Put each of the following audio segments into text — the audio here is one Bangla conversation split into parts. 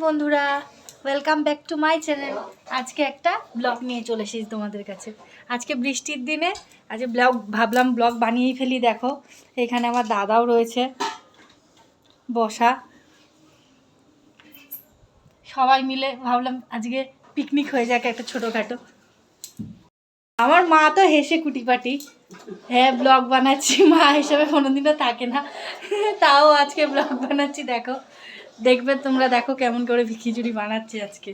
বন্ধুরা, welcome back to my channel. আজকে একটা ব্লগ নিয়ে চলে এসেছি তোমাদের কাছে। আজকে বৃষ্টির দিনে আজকে ভাবলাম ব্লগ বানিয়েই ফেলি। দেখো এখানে আমার দাদাও রয়েছে বসা, সবাই মিলে ভাবলাম আজকে পিকনিক হয়ে যাক একটা ছোটোখাটো। আমার মা তো হেসে কুটিপাটি, হ্যাঁ ব্লগ বানাচ্ছি, মা হিসাবে কোনোদিনও থাকে না, তাও আজকে ব্লগ বানাচ্ছি। দেখো দেখবে তোমরা, দেখো কেমন করে খিচুড়ি বানাচ্ছি আজকে,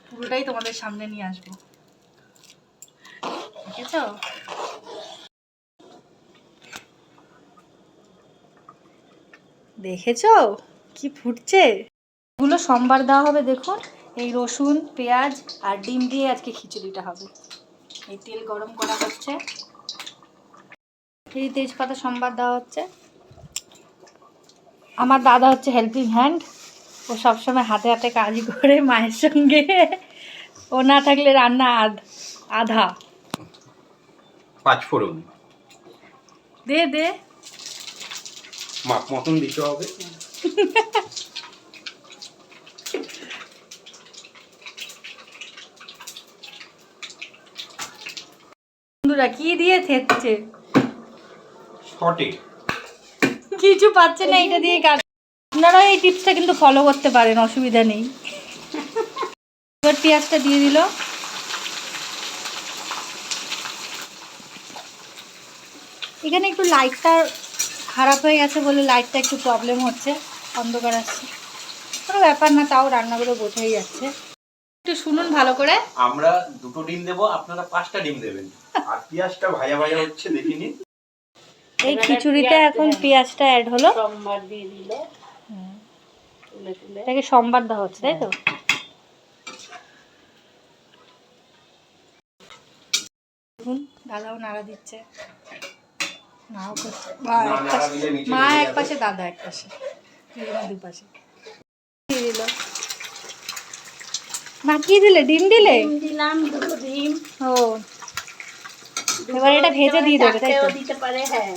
পুরোটাই তোমাদের সামনে নিয়ে আসবো। দেখেছো দেখেছো কি ফুটছে, এগুলো সোমবার দেওয়া হবে। দেখুন এই রসুন পেঁয়াজ আর ডিম দিয়ে আজকে খিচুড়িটা হবে। এই তেল গরম করা হচ্ছে, এই তেজপাতা সোমবার দেওয়া হচ্ছে। আমার দাদা হচ্ছে হেল্পিং হ্যান্ড, ও সবসময় হাতে হাতে কাজ করে মায়ের সঙ্গে, ও না থাকলে রান্না আধা। পাঁচফোড়ন দে দে মাপ মতন দিতে হবে। বন্ধুরা কি দিয়ে থেতছে, শর্টে কিছু পাচ্ছে না, এটা দিয়ে কাজ। আপনারা এই টিপসটা কিন্তু ফলো করতে পারেন, অসুবিধা নেই। এবার পেঁয়াজটা দিয়ে দিল। এখানে একটু লাইটটা খারাপ হয়ে গেছে বলে লাইটটা একটু প্রবলেম হচ্ছে, অন্ধকার আসছে, কোনো ব্যাপার না, তাও রান্নাগুলো বোঝাই যাচ্ছে। একটু শুনুন ভালো করে। আমরা দুটো ডিম দেব, আপনারা 5টা ডিম দেবেন। আর পেঁয়াজটা ভাজা ভাজা হচ্ছে, দেখে নিন। এই খিচুড়িতে এখন পেঁয়াজটা অ্যাড হলো, সোমবার দিয়ে দিল, এটাকে সোমবার দেওয়া হচ্ছে, তাই তো? দেখুন দাদাও নাড়া দিচ্ছে, মাও করছে, মা এক পাশে দাদা এক পাশে, দুপাশে দিয়ে দিল। মা কি দিলে, ডিম দিলে? দিলাম দুটো ডিম। ও এবার এটা ভেজে দিয়ে দেবে, তাই তো? দিতে পারে, হ্যাঁ।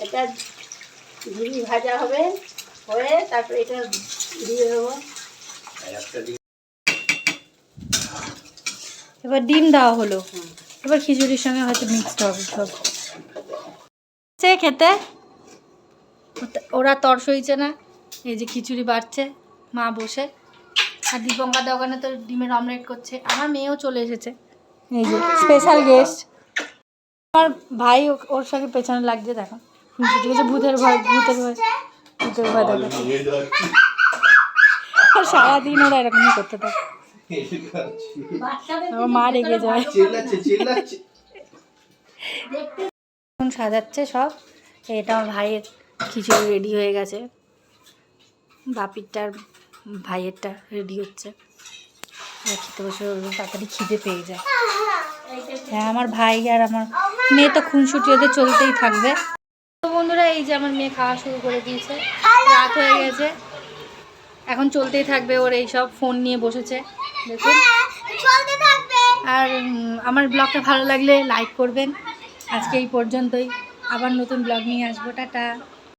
এটা ঝুড়ি ভাজা হবে, হয়ে তারপরে এটা দিয়ে দেবো। এবার ডিম দেওয়া হলো, এবার খিচুড়ির সঙ্গে হয়তো মিক্সড হবে সব। সে খেতে ওরা তর সইছে না, এই যে খিচুড়ি বাড়ছে মা বসে, আর দীপঙ্কর দোকানে তো ডিমের অমলেট করছে। আমার মেয়েও চলে এসেছে, এই যে স্পেশাল গেস্ট। আমার ভাই ওর সঙ্গে পেছনে লাগছে, দেখো ঠিক আছে, ভূতের ভয় ভূতের ভয় ভূতের ভয় দেখাচ্ছে। সারাদিন ওরা এরকমই করতে থাকে, আমার মা রেগে যায়। এখন সাজাচ্ছে সব, এটা আমার ভাইয়ের খিচুড়ি রেডি হয়ে গেছে, বাপিরটার ভাইয়েরটা রেডি হচ্ছে। খেতে বসে তাড়াতাড়ি খিদে পেয়ে যায়। হ্যাঁ আমার ভাই আর আমার মেয়ে তো খুনসুটি ওদের চলতেই থাকবে। তো বন্ধুরা এই যে আমার মেয়ে খাওয়া শুরু করে দিয়েছে, রাত হয়ে গেছে, এখন চলতেই থাকবে ওর এই সব, ফোন নিয়ে বসেছে দেখুন। আর আমার ব্লগটা ভালো লাগলে লাইক করবেন। আজকে এই পর্যন্তই, আবার নতুন ব্লগ নিয়ে আসবো, টাটা।